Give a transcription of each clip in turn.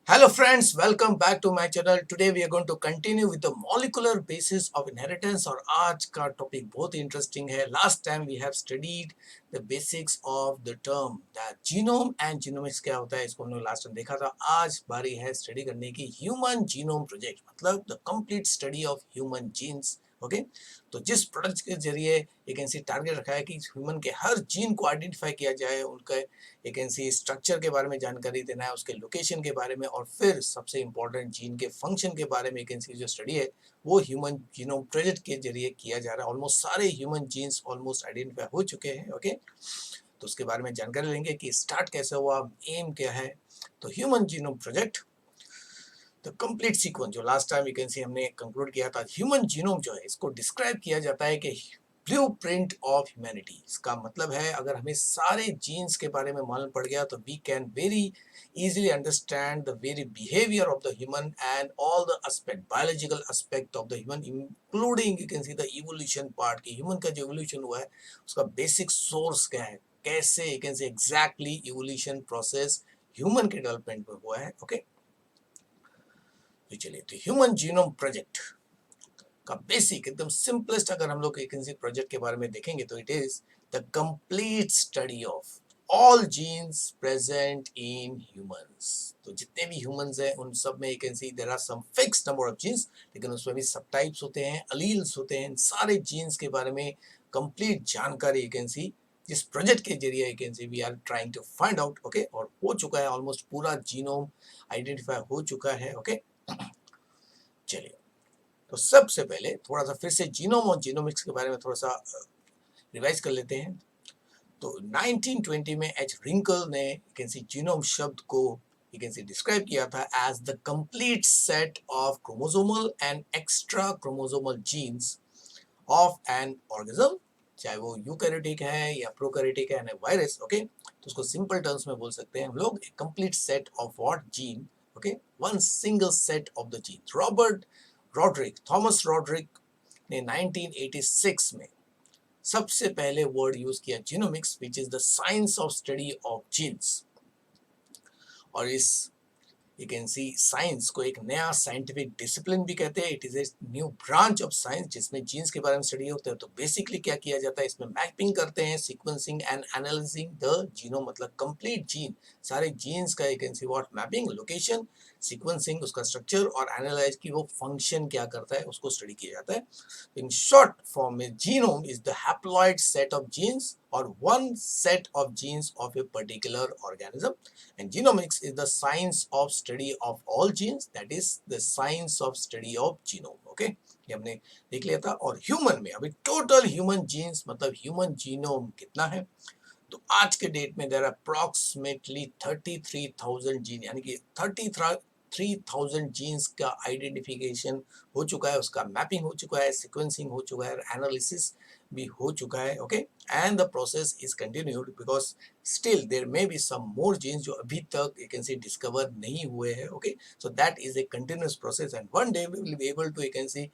Hello friends, welcome back to my channel. Today we are going to continue with the molecular basis of inheritance और आज का topic बहुत interesting है. Last time we have studied the basics of the term that genome and genomics क्या होता है, इसको हमने लास्ट टाइम देखा था. आज बारी है स्टडी करने की ह्यूमन जीनोम प्रोजेक्ट, मतलब the complete study of human genes. Okay, तो जिस प्रोडक्ट के जरिए एक ऐसी टारगेट रखा है कि ह्यूमन के हर जीन को आइडेंटिफाई किया जाए, उनका एक ऐसी स्ट्रक्चर के बारे में जानकारी देना है, उसके लोकेशन के बारे में, और फिर सबसे इंपॉर्टेंट जीन के फंक्शन के बारे में एक ऐसी जो स्टडी है वो ह्यूमन जीनोम प्रोजेक्ट के जरिए किया जा रहा है. ऑलमोस्ट सारे ह्यूमन जीन्स ऑलमोस्ट आइडेंटिफाई हो चुके हैं. ओके, तो उसके बारे में जानकारी लेंगे कि स्टार्ट कैसे हुआ, एम क्या है. तो human genome project the complete sequence, जो last time you can see हमने कंक्लूड किया था, ह्यूमन जीनोम जो है इसको डिस्क्राइब किया जाता है कि ब्लूप्रिंट ऑफ ह्यूमैनिटी. इसका मतलब है अगर हमें सारे जीन्स के बारे में मालूम पड़ गया तो we can very easily understand the very behavior of the human and all the aspect, biological aspect of the human, including you can see the evolution part कि human का जो evolution हुआ है उसका basic source क्या है, कैसे you can see exactly evolution process human के development में हुआ है. ओके, तो चलिए, तो ह्यूमन जीनोम प्रोजेक्ट का बेसिक एकदम सिंपलेस्ट अगर हम लोग एक प्रोजेक्ट के बारे में देखेंगे तो it is the complete study of all genes present in humans. तो जितने भी ह्यूमंस हैं उन सब में एक there are some fixed number of genes, लेकिन उसमें भी सब टाइप्स होते हैं, अलील्स होते हैं. सारे जीन्स के बारे में कंप्लीट जानकारी एक जिस प्रोजेक्ट के जरिए एक we are trying to find out. Okay, और हो चुका है, ऑलमोस्ट पूरा जीनोम आइडेंटिफाई हो चुका है. ओके, चलिए, तो सबसे पहले थोड़ा सा फिर से जीनोम और जीनोमिक्स के बारे में थोड़ा सा रिवाइज कर लेते हैं. तो 1920 में एच रिंकल ने जीनोम शब्द को डिस्क्राइब किया था as the complete set of chromosomal and extra chromosomal genes of an organism, चाहे वो यूकैरियोटिक है या प्रोकैरियोटिक है, वायरस. ओके, तो उसको सिंपल टर्म्स में बोल सकते हैं हम लोग complete set of what gene. Okay, one single set of the gene. Thomas Roderick ने 1986 में सबसे पहले वर्ड यूज किया genomics, which is the science of study of genes. और इस यू कैन सी साइंस को एक नया साइंटिफिक डिसिप्लिन भी कहते हैं. It is a new branch of science जिसमें जीन्स के बारे में स्टडी होता है. तो बेसिकली क्या किया जाता है, इसमें मैपिंग करते हैं, sequencing and analysing the genome, मतलब कंप्लीट जीन, सारे जीन्स का you can see what mapping, location, sequencing, उसका स्ट्रक्चर और एनालाइज की वो फंक्शन क्या करता है उसको स्टडी किया जाता है. इन शॉर्ट फॉर्म में genome is the haploid set of genes और one set of genes of a particular organism. And genomics is the science of study of all genes, that is the science of study of genome. Okay, ये हमने देख लिया था. और human में अभी total human jeans मतलब human genome कितना है, तो आज के डेट में देयर आर अप्रॉक्सीमेटली 33,000 जीन, यानी कि 33,000 जीन्स का आइडेंटिफिकेशन हो चुका है, उसका मैपिंग हो चुका है, सीक्वेंसिंग हो चुका है, एनालिसिस भी हो चुका है. Okay, and the process is continued because still there may be some more genes जो अभी तक यू कैन सी डिस्कवर नहीं हुए हैं. Okay, so that is a continuous process and one day we will be able to you can see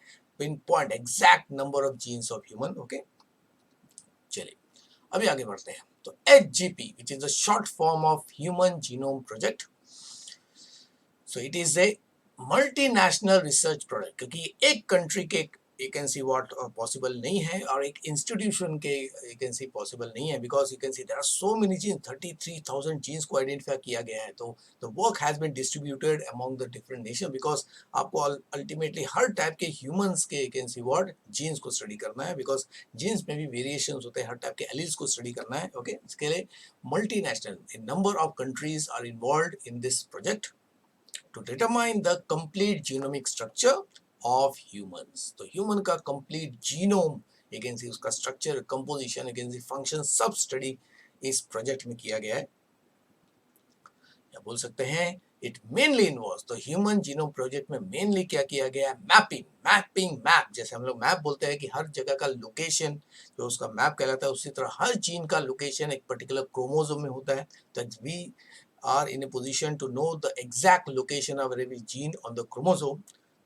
pinpoint exact number of genes of human. Okay, चलिए अभी आगे बढ़ते हैं. तो HGP, which is the short form of Human Genome Project. So it is a multinational research project, क्योंकि एक country के you can see what possible नहीं है और एक इंस्टीट्यूशन के you can see possible नहीं है, because you can see there are so many genes, 33,000 genes को आइडेंटिफाई किया गया है. तो the work has been distributed among the different nations because आपको अल्टीमेटली हर टाइप के ह्यूमंस के you can see what genes को स्टडी करना है, because जीन्स में भी वेरिएशंस होते हैं, हर टाइप के एलील्स को स्टडी करना है. ओके, इसके लिए multinational number of countries are involved in this project to determine the complete genomic structure of humans. तो ह्यूमन का complete genome you can see उसका structure, composition, you can see function, सब study इस project में किया गया है. या बोल सकते हैं इट मेनली इन्वॉल्व्स, तो ह्यूमन जीनोम प्रोजेक्ट में मेनली क्या किया गया है, मैप. जैसे हम लोग मैप बोलते हैं कि हर जगह का लोकेशन जो उसका मैप कहलाता है, उसी तरह हर जीन का लोकेशन एक पर्टिकुलर क्रोमोसोम में होता है. तो we are in a position to know the exact location of every gene on the chromosome.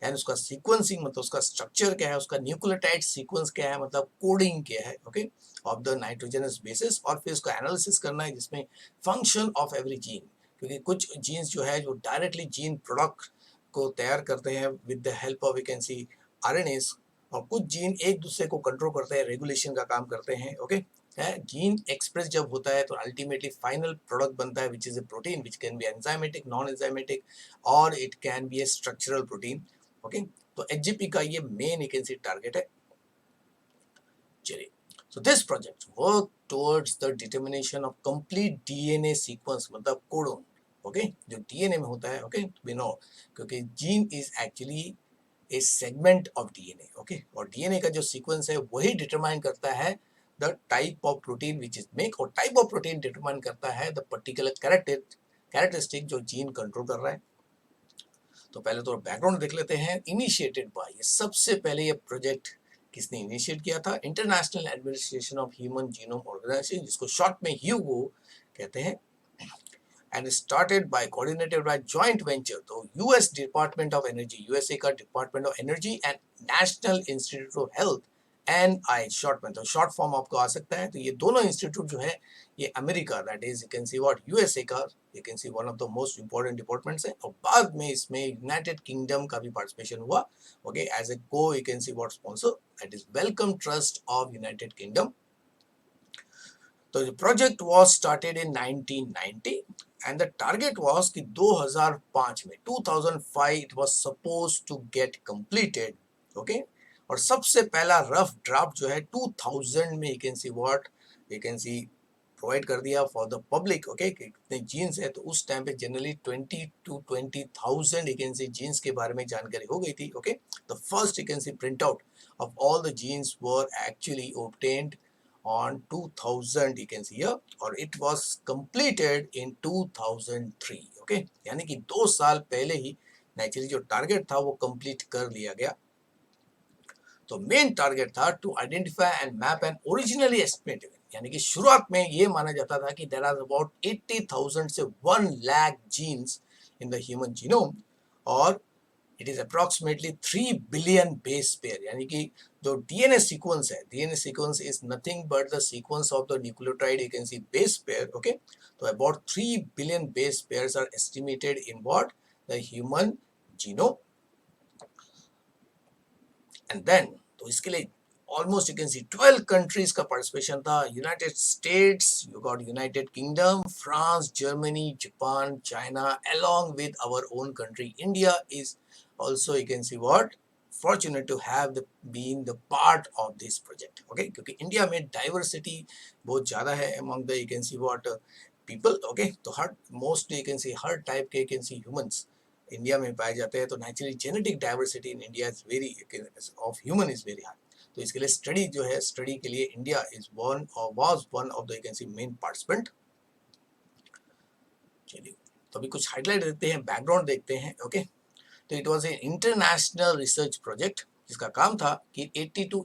And उसका सीक्वेंसिंग मतलब उसका स्ट्रक्चर क्या है, उसका न्यूक्लियोटाइड सीक्वेंस क्या है, मतलब कोडिंग क्या है, okay, of the nitrogenous bases. और फिर उसका एनालिसिस करना है जिसमें फंक्शन ऑफ एवरी जीन, क्योंकि कुछ जीन्स जो है जो डायरेक्टली जीन प्रोडक्ट को तैयार करते हैं with the help of we can see RNAs, और कुछ जीन एक दूसरे को कंट्रोल करते हैं, रेगुलेशन का काम करते हैं। ओके, जीन एक्सप्रेस जब होता है तो अल्टीमेटली फाइनल प्रोडक्ट बनता है which is a protein which can be enzymatic, non enzymatic, और it can be a structural protein. Okay, तो एचजीपी का ये main you can see target है। चलिए, so this project work towards the determination of complete DNA sequence, मतलब codon. Okay, जो DNA में होता है, ओके, वी नो, क्योंकि gene is actually A segment of DNA. Okay, और डीएनए का जो सीक्वेंस है वही डिटरमाइन करता है the type of protein which is make, और टाइप ऑफ प्रोटीन डिटरमाइन करता है द पर्टिकुलर कैरेक्टरिस्टिक जो जीन कंट्रोल कर रहा है। तो पहले तो बैकग्राउंड देख लेते हैं। इनिशिएटेड बाय, ये सबसे पहले ये प्रोजेक्ट किसने इनिशिएट किया था? International administration of human genome organisation, जिसको शॉर्ट में ह्यूगो कहते हैं, and started by coordinated by joint venture. तो US department of energy, USA का department of energy and national institute of health, NI short में, तो शॉर्ट फॉर्म आपको आ सकता है। तो ये दोनों इंस्टीट्यूट जो है ये America, that is you can see what, USA का, you can see one of the most important departments है। और बाद में इसमें यूनाइटेड किंगडम का भी पार्टिसिपेशन हुआ, ओके, एज ए को you can see what sponsor, that is Wellcome Trust of United kingdom. तो the project was started in 1990 and the target was कि 2005 में 2005 it was supposed to get completed, okay, और सबसे पहला rough draft जो है 2000 में you can see what, you can see provide कर दिया फॉर द पब्लिक। ओके, कितने जीन्स है, तो उस टाइम पे generally 20 to 20,000 you can see genes के बारे में जानकारी हो गई थी। Okay, the first you can see print out of all the genes were actually obtained on 2000 you can see here, और it was completed in 2003। okay, यानी कि 2 साल पहले ही नेचुरली जो टारगेट था वो कंप्लीट कर लिया गया। तो मेन टारगेट था to identify and map an originally estimated, यानी कि शुरुआत में ये माना जाता था कि देयर आर अबाउट 80,000 से 1 lakh genes in the human genome, और it is approximately 3 billion base pair, यानी कि जो डीएनए सीक्वेंस है, DNA sequence is nothing but the sequence of the nucleotide you can see base pair. Okay, तो about 3 billion base pairs are estimated in what, the human genome. And then, तो इसके लिए almost you can see 12 countries का participation था। United States, you got United kingdom, France, Germany, Japan, China, along with our own country India is also you can see what fortunate to have the being the part of this project। okay, क्योंकि India में diversity बहुत ज़्यादा है among the you can see what people। okay, तो हर most you can see हर type के you can see humans India में पाए जाते हैं। तो naturally genetic diversity in India is very of human is very high. तो इसके लिए स्टडी जो है, स्टडी के लिए इंडिया इज वन और was one of the you can see main participant. चलिए, तो अभी कुछ हाईलाइट देखते हैं, बैकग्राउंड देखते हैं। ओके, तो it was a international research project जिसका काम था कि 80 to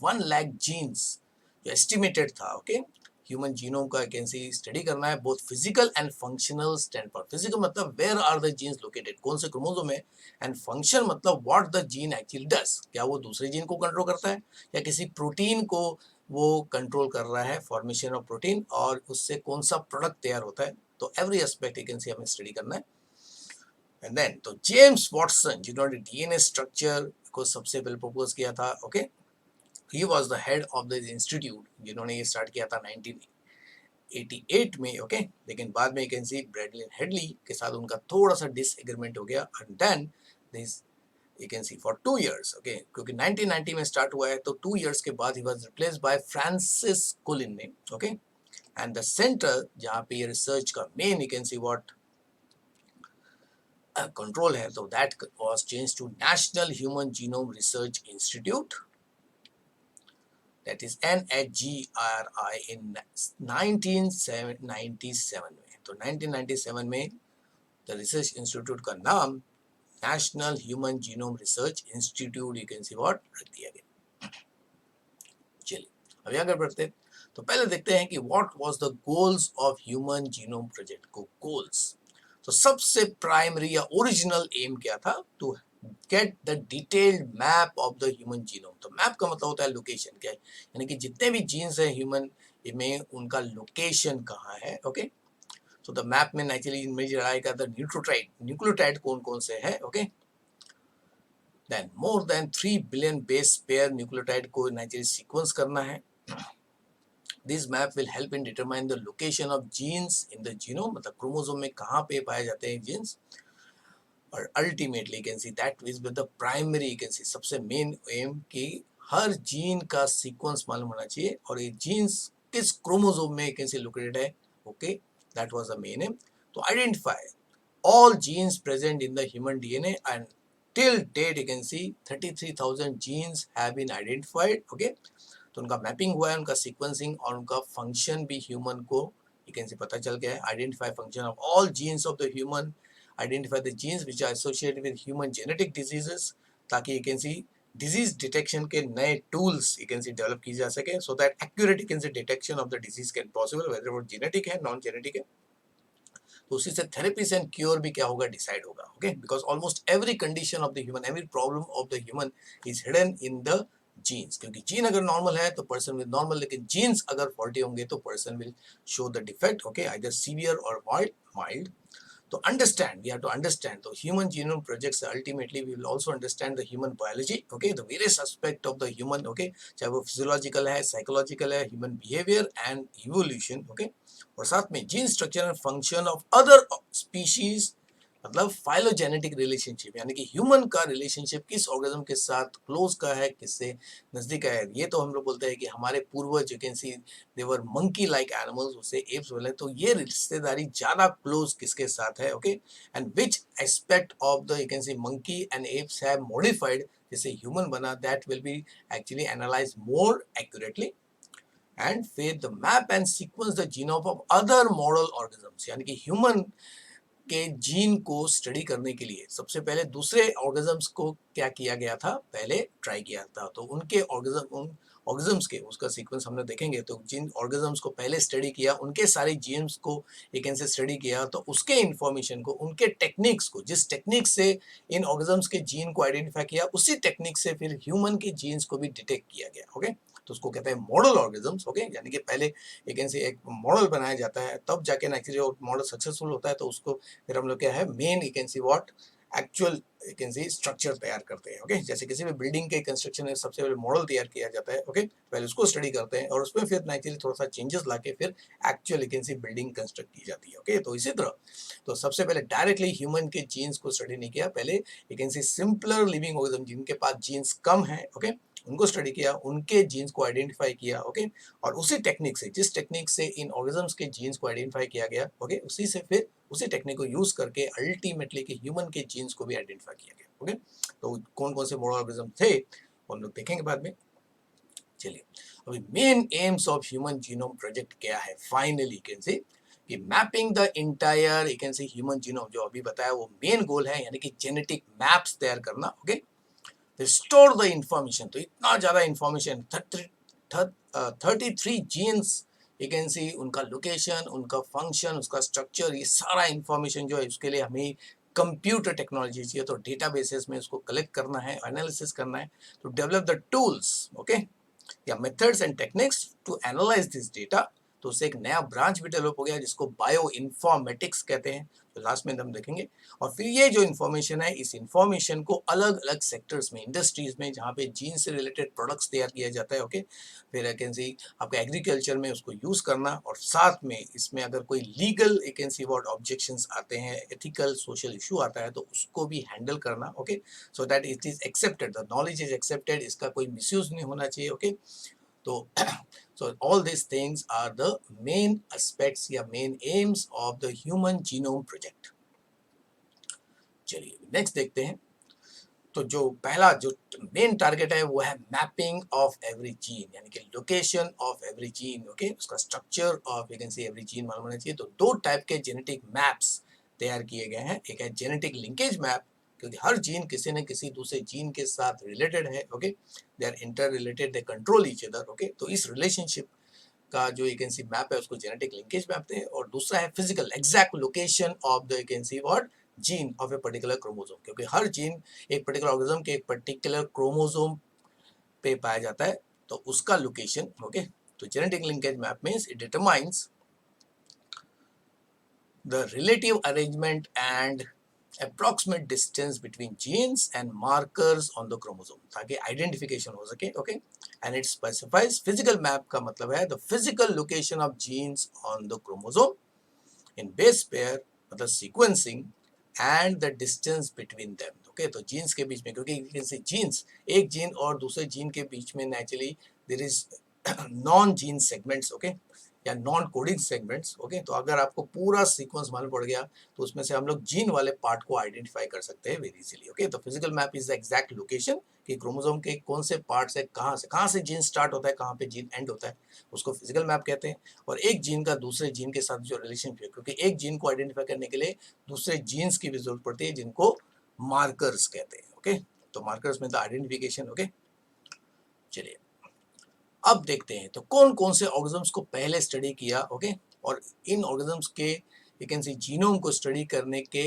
1 लाख जीन्स जो एस्टिमेटेड था, ओके, ह्यूमन जीनोम का कैसे स्टडी करना है, both physical and functional stand पर। फिजिकल मतलब where are the genes located, कौन से क्रोमोसोम में, एंड फंक्शन मतलब what the gene actually does, क्या वो दूसरे जीन को कंट्रोल करता है या किसी प्रोटीन को वो कंट्रोल कर रहा है, फॉर्मेशन ऑफ प्रोटीन, और उससे कौन सा प्रोडक्ट तैयार होता है। तो एवरी एस्पेक्ट यू कैन सी हमें स्टडी करना है। एंड देन, तो जेम्स वॉटसन जिन्होंने डीएनए स्ट्रक्चर को सबसे पहले प्रपोज किया था, okay, he was the head of the institute जिन्होंने ये स्टार्ट किया था 1988 में। ओके, लेकिन बाद में you can see Bernadine Healy के साथ उनका थोड़ा सा डिसएग्रीमेंट हो गया, and then this you can see for 2 years। Okay, क्योंकि 1990 में स्टार्ट हुआ है, तो 2 years के बाद ही was replaced by Francis Collins ने। ओके, एंड द सेंटर जहाँ पे ये रिसर्च का main you can see what control है, तो that was change to National Human Genome Research Institute, that is NHGRI in 1997 में। तो 1997 में द रिसर्च इंस्टीट्यूट का नाम national Human Genome Research institute you can see what रख दिया गया। चलिए, अभी आगे बढ़ते हैं। तो पहले देखते हैं कि what was the goals of human genome Project को गोल्स। तो सबसे प्राइमरी या ओरिजिनल एम क्या था, to get the detailed map of the human genome. तो मैप का मतलब होता है लोकेशन, क्या है, यानी कि जितने भी जीन्स है ह्यूमन में उनका लोकेशन कहाँ है। ओके, तो द मैप में नेचुरली मेजर आएगा द न्यूक्लियोटाइड कौन कौन से है, okay. Then more than 3 billion base pair nucleotide को नेचुरली सीक्वेंस करना है। This map will help in determine the location of genes in the genome, मतलब क्रोमोसोम में कहाँ पे पाए जाते हैं जीन्स। और ultimately can see that is the primary can see सबसे मेन एम कि हर जीन का सीक्वेंस मालूम होना चाहिए और ये जीन्स किस क्रोमोसोम में कैन सी लोकेटेड है, okay. That was the main M, तो identify all genes present in the human DNA, and till date you can see 33,000 genes have been identified, okay। तो उनका मैपिंग हुआ है, उनका sequencing और उनका फंक्शन भी ह्यूमन को यू कैन सी पता चल गया है। Identify function of all genes of the human, identify the genes which are associated with human genetic diseases, ताकि you can see disease detection के नए tools you can see develop की जा सके, so that accurate you can see detection of the disease can possible whether वो genetic है non genetic है। तो उसी से थेरेपीज एंड क्योर भी क्या होगा डिसाइड होगा, okay. Because almost every condition of the human, every problem of the human is hidden in the genes, क्योंकि जीन अगर नॉर्मल है तो पर्सन विल नॉर्मल, लेकिन जीन्स अगर फॉल्टी होंगे तो person will show the defect, okay, either severe और mild. तो understand, we have to understand the human genome projects, ultimately we will also understand the human biology, okay, the various aspect of the human, okay, चाहे वो physiological है, psychological है, human behavior and evolution, okay। और साथ में gene structure and function of other species, मतलब phylogenetic relationship, यानी कि ह्यूमन का रिलेशनशिप किस ऑर्गेनिज्म के साथ क्लोज का है, किससे नजदीक है। ये तो हम लोग बोलते हैं कि हमारे पूर्वज you can see they were monkey like animals, उसे एप्स बोले, तो ये रिश्तेदारी ज्यादा क्लोज किसके साथ है, okay. And which aspect of the you can see monkey and apes have modified जैसे ह्यूमन बना, that will be actually analyse more accurately. And फिर the map and sequence the genome of other model organisms, यानी कि human के gene को study करने के लिए सबसे पहले दूसरे ऑर्गेनिजम्स को क्या किया गया था, पहले ट्राई किया था। तो उनके ऑर्गेनिजम्स के उसका सीक्वेंस हमने देखेंगे, तो जिन ऑर्गेनिजम्स को पहले स्टडी किया उनके सारे जीन्स को एक से स्टडी किया, तो उसके इंफॉर्मेशन को, उनके टेक्निक्स को, जिस टेक्निक से इन ऑर्गेनिजम्स के जीन को आइडेंटिफाई किया, उसी टेक्निक से फिर ह्यूमन के जीन्स को भी डिटेक्ट किया गया, ओके। तो उसको कहते हैं मॉडल ऑर्गेनिजम्स, ओके। यानी कि पहले एक मॉडल बनाया जाता है, तब जाके एक्चुअली वो मॉडल सक्सेसफुल होता है, तो उसको फिर हम लोग क्या है main you can see what actual you can C structure तैयार करते हैं, ओके। जैसे किसी भी बिल्डिंग के कंस्ट्रक्शन में सबसे पहले मॉडल तैयार किया जाता है, ओके। पहले उसको स्टडी करते हैं और उसमें फिर नेचुरली थोड़ा सा चेंजेस लाके फिर actual you can C building construct की जाती है, ओके। तो इसी तरह तो सबसे पहले डायरेक्टली ह्यूमन के जीन्स को स्टडी नहीं किया, पहले you can C simpler living organism जिनके पास जीन्स कम है, ओके, उनको स्टडी किया, उनके जीन्स को आइडेंटिफाई किया, ओके। और उसी टेक्निक से, जिस टेक्निक से इन ऑर्गेनिजम्स के जीन्स को आइडेंटिफाई किया गया, ओके, उसी से फिर उसी टेक्निक को यूज करके अल्टीमेटली कि ह्यूमन के जीन्स को भी आइडेंटिफाई किया गया, ओके। तो कौन कौन से मॉडल ऑर्गेनिज्म थे हम लोग देखेंगे बाद में। चलिए, अभी main aims of human genome project क्या है, फाइनली कैन से कि mapping the entire you can say human genome, जो अभी बताया वो मेन गोल है, यानी कि जेनेटिक मैप्स तैयार करना, ओके। स्टोर द इंफॉर्मेशन, तो इतना ज्यादा information 33 genes you can see, उनका लोकेशन, उनका फंक्शन, उसका स्ट्रक्चर, ये सारा इंफॉर्मेशन जो है उसके लिए हमें कंप्यूटर टेक्नोलॉजी चाहिए, तो डेटाबेसेस में उसको कलेक्ट करना है, एनालिसिस करना है, तो डेवलप द टूल्स, ओके, या methods and techniques to analyse this data. तो उससे एक नया ब्रांच भी डेवलप हो गया जिसको बायो इन्फॉर्मेटिक्स कहते हैं, तो लास्ट में हम देखेंगे। और फिर ये जो इन्फॉर्मेशन है, इस इन्फॉर्मेशन को अलग अलग सेक्टर्स में, इंडस्ट्रीज में जहाँ पे जीन से रिलेटेड प्रोडक्ट्स तैयार किया जाता है, ओके, फिर आई कैन सी आपका एग्रीकल्चर में उसको यूज करना, और साथ में इसमें अगर कोई legal I can see what objections आते हैं, एथिकल सोशल इशू आता है, तो उसको भी हैंडल करना, okay, so that it is accepted, the knowledge is accepted, इसका कोई मिसयूज नहीं होना चाहिए, ओके। तो so all these things are the main aspects या main aims of the human genome project। चलिए नेक्स्ट देखते हैं। तो जो पहला जो मेन टारगेट है वो है मैपिंग ऑफ एवरी जीन, यानी कि location of every gene, okay, उसका structure of you can see every gene मालूम होना चाहिए। तो दो टाइप के जेनेटिक मैप्स तैयार किए गए हैं, एक है जेनेटिक लिंकेज मैप, क्योंकि हर जीन किसी न किसी दूसरे जीन के साथ रिलेटेड है, okay, they are interrelated, they control each other, okay. तो इस रिलेशनशिप का जो यू कैन सी मैप है उसको जेनेटिक लिंकेज मैप है। और दूसरा है physical exact location of the you can see what gene of a particular chromosome, क्योंकि हर जीन एक पर्टिकुलर ऑर्गेनिज्म के एक पर्टिकुलर क्रोमोसोम पे पाया जाता है, तो उसका लोकेशन, ओके। तो genetic linkage map means it determines the relative arrangement and approximate distance between genes and markers on the chromosome, ताकि आइडेंटिफिकेशन हो सके. Okay, and it specifies physical map का मतलब है the physical location of genes on the chromosome in base pair, मतलब sequencing, and the distance between them. Okay, तो जीन्स के बीच में, क्योंकि जीन्स, एक जीन और दूसरे जीन के बीच में naturally there is non gene segments. Okay, या नॉन कोडिंग सेगमेंट्स. ओके, तो अगर आपको पूरा सीक्वेंस मालूम पड़ गया तो उसमें से हम लोग जीन वाले पार्ट को आइडेंटिफाई कर सकते हैं वेरी इजीली. ओके, तो physical map is the exact location कि क्रोमोसोम के कौन से पार्ट्स है, कहाँ से जीन स्टार्ट होता है, कहाँ पे जीन एंड होता है, उसको फिजिकल मैप कहते हैं. और एक जीन का दूसरे जीन के साथ जो रिलेशनशिप है, क्योंकि एक जीन को आइडेंटिफाई करने के लिए दूसरे जीन्स की भी जरूरत पड़ती है जिनको मार्कर्स कहते हैं. ओके, तो मार्कर्स में द आइडेंटिफिकेशन. ओके, चलिए अब देखते हैं तो कौन कौन से ऑर्गेनिजम्स को पहले स्टडी किया. ओके, और इन ऑर्गेनिजम्स के यू कैन सी जीनोम को स्टडी करने के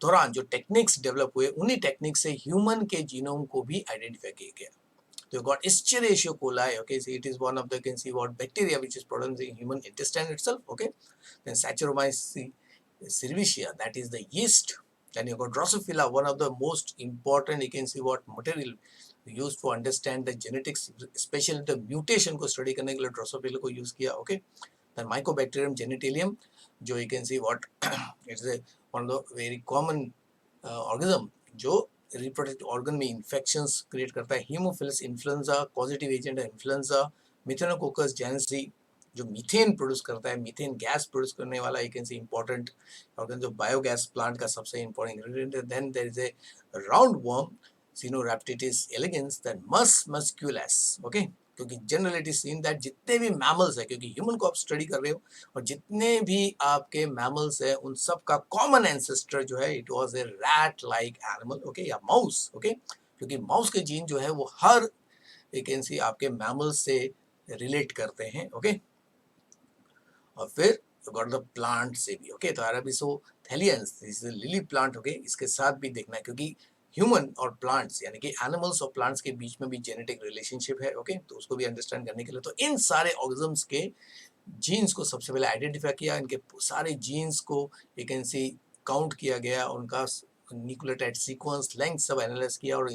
दौरान जो टेक्निक्स डेवलप हुए, उन्हीं टेक्निक्स से ह्यूमन के जीनोम को भी आइडेंटिफाई किया गया. So you got Escherichia coli. Okay, so it is one of the, you can see what, bacteria which is present in human intestine itself. Okay, then Saccharomyces cerevisiae, that is the yeast. Then you got Drosophila, one of the most important, you can see what, material used for understand the genetics, especially the mutation को study करने के लिए Drosophila को use किया. Okay, then Mycobacterium genitalium, जो you can see what it's a one of the very common organism जो reproductive organ में infections create करता है. हीमोफिलस इन्फ्लुएंजा पॉजिटिव एजेंट है इन्फ्लुएंजा. मिथेनोकोकस जेनेसी जो मीथेन प्रोड्यूस करता है, मीथेन गैस प्रोड्यूस करने वाला एक इंपॉर्टेंट ऑर्गन जो बायोगैस प्लांट का सबसे इंपॉर्टेंट इंग्रेडिएंट है. Then there is a round worm Caenorhabditis elegans, then musculus. Okay, क्योंकि generally it is seen that जितने भी मैमल्स है, क्योंकि ह्यूमन को आप स्टडी कर रहे हो, और जितने भी आपके मैमल्स है उन सब का कॉमन एंसेस्टर जो है it was A rat like animal. Okay, या माउस. ओके, क्योंकि माउस के जीन जो है वो हर एक आपके मैमल्स से रिलेट करते हैं. ओके, और फिर गॉट द प्लांट से भी. ओके, तो अरबिसो थैलियंस इज लिली प्लांट. ओके, इसके साथ भी देखना है क्योंकि ह्यूमन और प्लांट्स यानी कि एनिमल्स और प्लांट्स के बीच में भी जेनेटिक रिलेशनशिप है. ओके, तो उसको भी अंडरस्टैंड करने के लिए तो इन सारे ऑर्गेनिजम्स के जीन्स को सबसे पहले आइडेंटिफाई किया, इनके सारे जीन्स को काउंट किया गया, उनका न्यूक्लियोटाइड सीक्वेंस लेंथ सब एनालाइज किया, और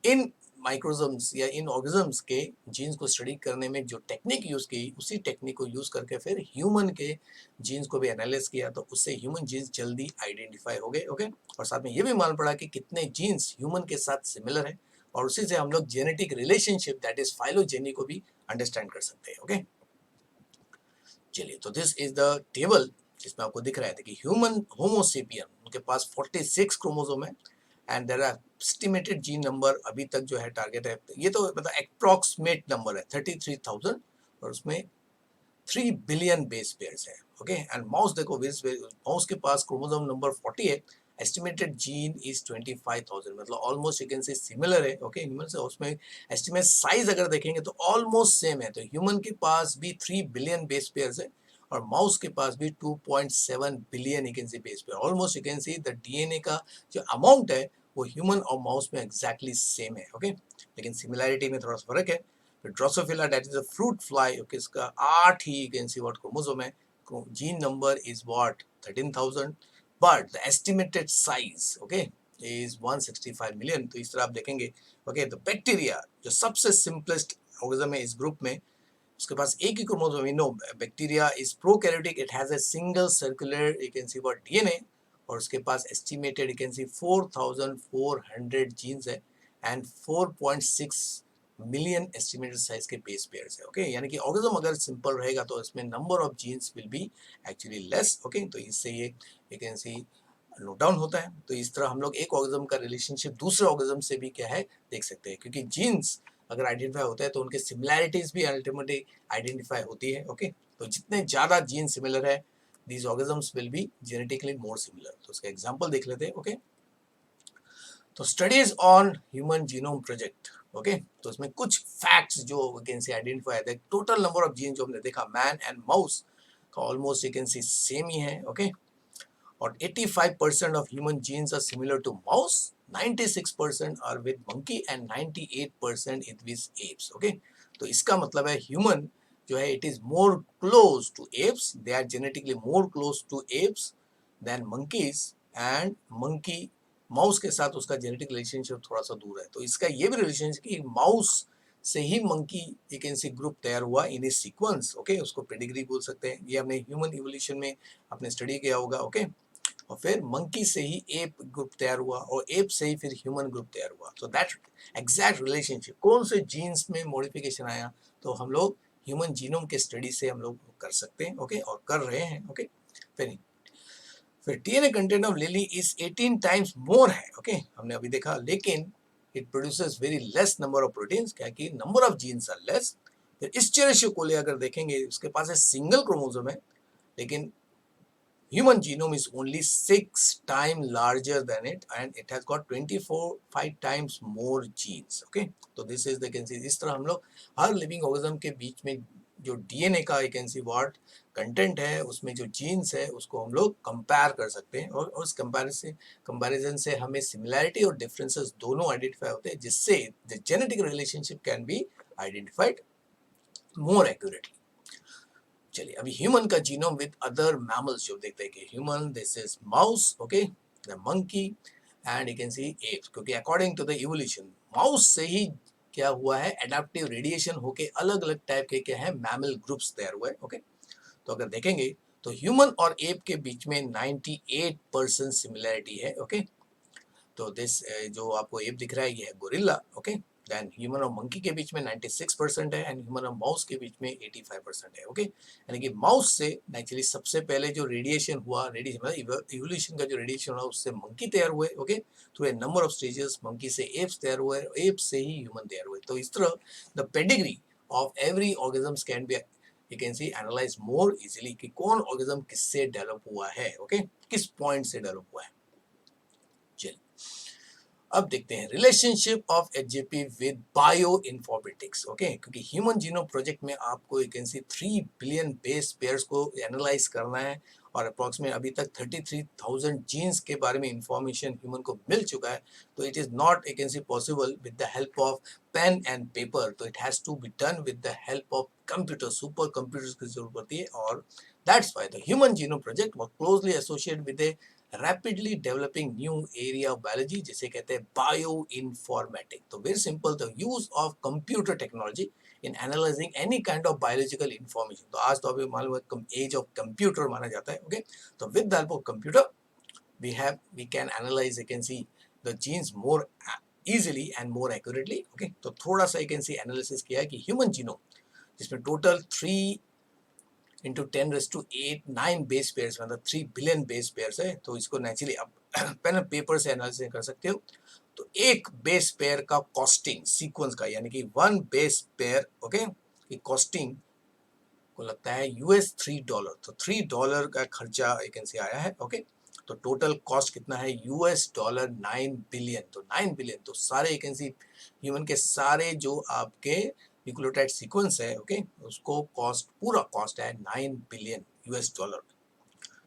इन माइक्रोजम्स या इन ऑर्गेनिजम्स के जीन्स को स्टडी करने में जो टेक्निक यूज की, उसी टेक्निक को यूज करके फिर ह्यूमन के जीन्स को भी एनालाइज किया, तो उससे ह्यूमन जीन्स जल्दी आइडेंटिफाई हो गए. ओके, और साथ में ये भी मालूम पड़ा कि कितने जीन्स ह्यूमन के साथ सिमिलर है, और उसी से हम लोग genetic relationship that is phylogeny को भी अंडरस्टैंड कर सकते हैं. ओके, चलिए तो दिस इज द टेबल जिसमें आपको दिख रहा है कि ह्यूमन होमोसेपियन उनके पास 46 क्रोमोसोम है, and there are estimated gene number अभी तक जो है टारगेट है, ये तो मतलब अप्रॉक्सीमेट नंबर है 33,000, और उसमें 3 बिलियन बेस पेयर्स है. ओके, एंड माउस देखो, माउस के पास क्रोमोसोम नंबर 40 है, एस्टिमेटेड जीन इज 25,000, मतलब almost you can say similar है. ओके, ह्यूमन से उसमें एस्टिमेट साइज अगर देखेंगे तो ऑलमोस्ट सेम है. तो ह्यूमन के पास भी 3 बिलियन बेस पेयर्स है, और माउस के पास भी 2.7 billion you can see base pair. Almost you can see the DNA का जो अमाउंट है वो ह्यूमन और माउस में एग्जैक्टली सेम है. ओके, लेकिन सिमिलैरिटी में थोड़ा सा फर्क है. Drosophila that is a fruit fly. Okay, इसका 8 ही you can see what chromosome है, gene number is what 13,000, but the estimated size okay is 165 million. तो इस तरह आप देखेंगे. ओके, तो बैक्टीरिया जो सबसे सिंपलेस्ट ऑर्गेनिज्म है इस ग्रुप में, उसके पास एक ही chromosome. No, bacteria is prokaryotic, it has a single circular you can see what DNA, और उसके पास estimated you can see 4,400 genes है, एंड 4.6 मिलियन एस्टिमेटेड साइज के बेस पेयर्स है. ओके, यानी कि ऑर्गेनिज्म अगर सिंपल रहेगा तो इसमें number of genes will be actually less. Okay, तो इससे ये you can see note down होता है. तो इस तरह हम लोग एक ऑर्गेनिज्म का रिलेशनशिप दूसरे ऑर्गेनिज्म से भी क्या है देख सकते हैं, क्योंकि जीन्स अगर आइडेंटिफाई होता है तो उनके सिमिलैरिटीज भी अल्टीमेटली आइडेंटिफाई होती है. ओके, तो जितने ज्यादा जीन सिमिलर है these organisms will be genetically more similar. तो उसका एग्जांपल देख लेते हैं. ओके, तो studies on human genome project. Okay, तो इसमें कुछ फैक्ट्स जो कैन सी आइडेंटिफाई है. टोटल नंबर ऑफ जीन जो हमने देखा मैन एंड माउस का almost you can see same ही है. ओके, और 85% of human genes are similar to mouse, 96% are with monkey and 98% is with apes. Okay, तो इसका मतलब है human जो है it is more close to apes, they are genetically more close to apes than monkeys and monkey mouse के साथ उसका genetic relationship थोड़ा सा दूर है, तो इसका ये भी रिलेशनशिप कि माउस से ही monkey you can see group तैयार हुआ इन ए सीक्वेंस, ओके, उसको पेडिग्री बोल सकते हैं, ये हमने ह्यूमन इवोल्यूशन में आपने स्टडी किया होगा, ओके। और फिर मंकी से ही एप ग्रुप तैयार हुआ और एप से ही फिर ह्यूमन ग्रुप तैयार हुआ, सो दैट एग्जैक्ट रिलेशनशिप कौन से जीन्स में मॉडिफिकेशन आया, तो हम लोग ह्यूमन जीनोम के स्टडी से हम लोग कर सकते हैं, ओके, और कर रहे हैं, ओके। फिर DNA content of lily is 18 times more है, ओके, हमने अभी देखा, लेकिन it produces very less number of proteins, क्या कि number of genes are less. फिर इस कोले अगर देखेंगे उसके पास है सिंगल क्रोमोसोम है, लेकिन human genome is only 6 times larger than it and it has got 5 times more genes, okay, तो this is the can see इस तरह हम लोग हर लिविंग ऑर्गेनिज्म के बीच में जो डीएनए का कैन सी व्हाट कंटेंट है, उसमें जो जीन्स है उसको हम लोग कंपेयर कर सकते हैं, और उस कंपैरिजन से हमें सिमिलैरिटी और डिफरेंसेस दोनों आइडेंटिफाई होते हैं, जिससे the genetic relationship can be identified more accurately. चलिए अभी ह्यूमन का जीनोम विद अदर मैमल्स जो देखते हैं कि human this is mouse, okay, the monkey and you can see apes, क्योंकि according to the evolution mouse से ही क्या हुआ है, एडाप्टिव रेडिएशन होके अलग अलग टाइप के क्या है मैमल ग्रुप्स तैयार हुए, ओके। तो अगर देखेंगे तो ह्यूमन और एप के बीच में 98% सिमिलैरिटी है, ओके। तो दिस जो आपको एप दिख रहा है ये है गोरिल्ला, ओके। देन ह्यूमन और मंकी के बीच में 96% है एंड ह्यूमन और माउस के बीच में 85% है, ओके। यानी कि माउस से एक्चुअली सबसे पहले जो रेडिएशन हुआ, रेडिएशन इवोल्यूशन का जो रेडिएशन हुआ उससे मंकी तैयार हुए, okay, through a number of stages monkey से एप्स तैयार हुए, एप्स से ही ह्यूमन तैयार हुए। तो इस तरह the pedigree of every organisms can be you can C analyse more easily कि कौन ऑर्गेनिज्म किससे डेवलप हुआ है, ओके, किस पॉइंट से डेवलप हुआ है। चलिए अब देखते हैं relationship of HGP with bioinformatics, okay, क्योंकि ह्यूमन जीनोम प्रोजेक्ट में आपको you can see 3 billion base pairs को एनालाइज करना है, और अप्रोक्सीमेट अभी तक 33,000 जीन्स के बारे में इंफॉर्मेशन ह्यूमन को मिल चुका है। तो it is not you can see possible with the help of pen and paper, तो it has to be done with the help of computer, super computers की जरूरत पड़ती है, और that's why the human genome project was closely associated with a rapidly developing new area of biology जिसे कहते हैं bioinformatics. तो very simple, the use of computer technology in analysing any kind of biological information. तो आज तो अभी मालूम है एज ऑफ कंप्यूटर माना जाता है, ओके। तो with the help of computer we can analyze, you can see the genes more easily and more accurately, okay। तो थोड़ा सा you can see एनालिसिस किया है कि ह्यूमन जीनोम जिसमें टोटल 3 इंटू 10⁸ बेस पेयर्स मतलब 3 बिलियन बेस पेयर्स है, तो इसको नेचुरली अब पेन एंड पेपर से एनालिसिस कर सकते हो। तो एक बेस पेयर का कॉस्टिंग सीक्वेंस का, यानी कि 1 बेस पेयर, ओके, की कॉस्टिंग को लगता है $3। तो $3 का खर्चा एक से आया है, ओके। तो टोटल कॉस्ट कितना है $9 बिलियन। तो 9 बिलियन तो सारे एक ह्यूमन के सारे जो आपके न्यूक्लियोटाइड सीक्वेंस है, ओके, उसको कॉस्ट पूरा कॉस्ट है $9 बिलियन।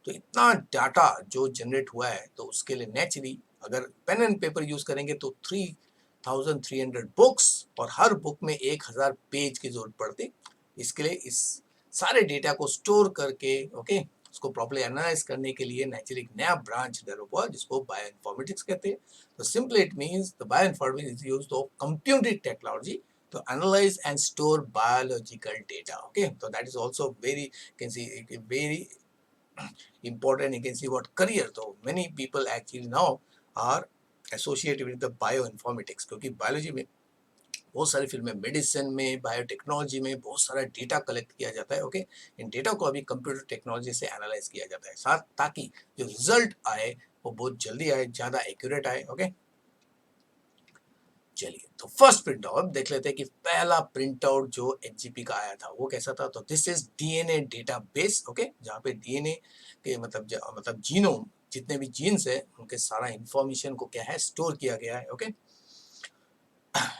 तो इतना डाटा जो जनरेट हुआ है, तो उसके लिए नेचुरली अगर पेन एंड पेपर यूज करेंगे तो 3,300 बुक्स और हर बुक में 1,000 पेज की जरूरत पड़ती। इसके लिए इस सारे डेटा को स्टोर करके, ओके, उसको प्रॉपर्ली एनालाइज करने के लिए नेचुरली एक नया ब्रांच डेवलप हुआ जिसको बायोइन्फॉर्मेटिक्स कहते हैं। तो simply it means the bioinformatics is used of computing technology to analyze and store biological data, okay। So that is also very, you can see, very important, you can see what career, so many people actually now are associated with the bioinformatics, क्योंकि biology में बहुत सारी field में, medicine में, biotechnology में बहुत सारा data collect किया जाता है, ओके। इन डेटा को अभी कंप्यूटर टेक्नोलॉजी से एनालाइज किया जाता है, साथ ताकि जो रिजल्ट आए वो बहुत जल्दी आए, ज्यादा एक्यूरेट आए, ओके। चलिए तो फर्स्ट प्रिंट आउट देख लेते हैं कि पहला प्रिंट आउट जो एचजीपी का आया था वो कैसा था। तो this is DNA database, okay, जहाँ पे डीएनए के मतलब जीनोम जितने भी जीन्स है उनके सारा इंफॉर्मेशन को क्या है स्टोर किया गया है, okay.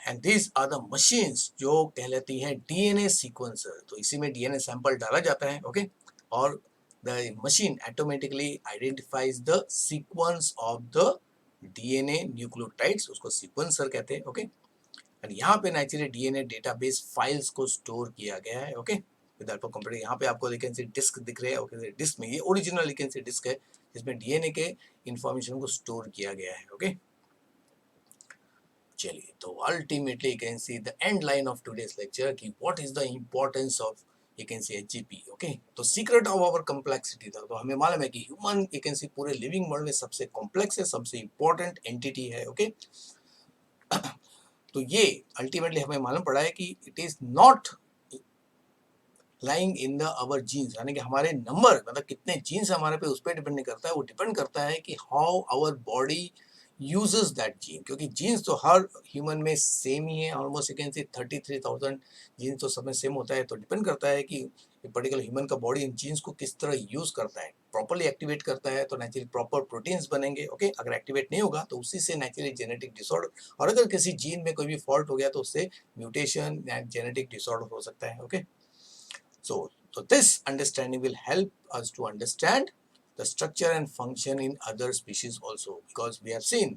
And this are the machines जो कहलाती हैं डीएनए सीक्वेंसर। तो इसी में डीएनए सैंपल डाला जाता है, ओके, और the machine automatically identifies the sequence of the DNA nucleotides, उसको सीक्वेंसर कहते हैं, ओके। और यहाँ पे नेचुरली डीएनए डेटाबेस फाइल्स को स्टोर किया गया है, ओके। With alpha complete. यहाँ पे आपको कैन सी डिस्क दिख रहे हैं, डिस्क में ये ओरिजिनल कैन सी डिस्क है जिसमें डीएनए के इंफॉर्मेशन को स्टोर किया गया है। ओके, चलिए, तो ultimately you can see the end line of today's lecture कि what is the importance of you can see HGP. Okay, तो सीक्रेट ऑफ आवर कॉम्प्लेक्सिटी था, तो हमें मालूम है कि ह्यूमन यू कैन सी पूरे लिविंग वर्ल्ड में सबसे कॉम्प्लेक्स है, सबसे इंपॉर्टेंट एंटिटी है। ओके, तो ये अल्टीमेटली हमें मालूम पड़ा है कि it is not lying in the our genes, यानी कि हमारे नंबर मतलब कितने जीन्स हमारे पे उस पर डिपेंड नहीं करता है, वो डिपेंड करता है कि how our body uses that gene, क्योंकि जीन्स तो हर ह्यूमन में सेम ही है, almost you can see 33,000 genes तो सब में सेम होता है। तो डिपेंड करता है कि पर्टिकुलर ह्यूमन का बॉडी इन जीन्स को किस तरह यूज करता है, प्रॉपर्ली एक्टिवेट करता है तो नेचुरली प्रॉपर प्रोटीन्स बनेंगे। ओके, अगर एक्टिवेट नहीं होगा तो उसी से नेचुरली जेनेटिक डिसऑर्डर, और अगर किसी जीन में कोई भी फॉल्ट हो गया तो उससे म्यूटेशन एंड जेनेटिक डिसऑर्डर हो सकता है। Okay, so this understanding will help us to understand the structure and function in other species also, because we have seen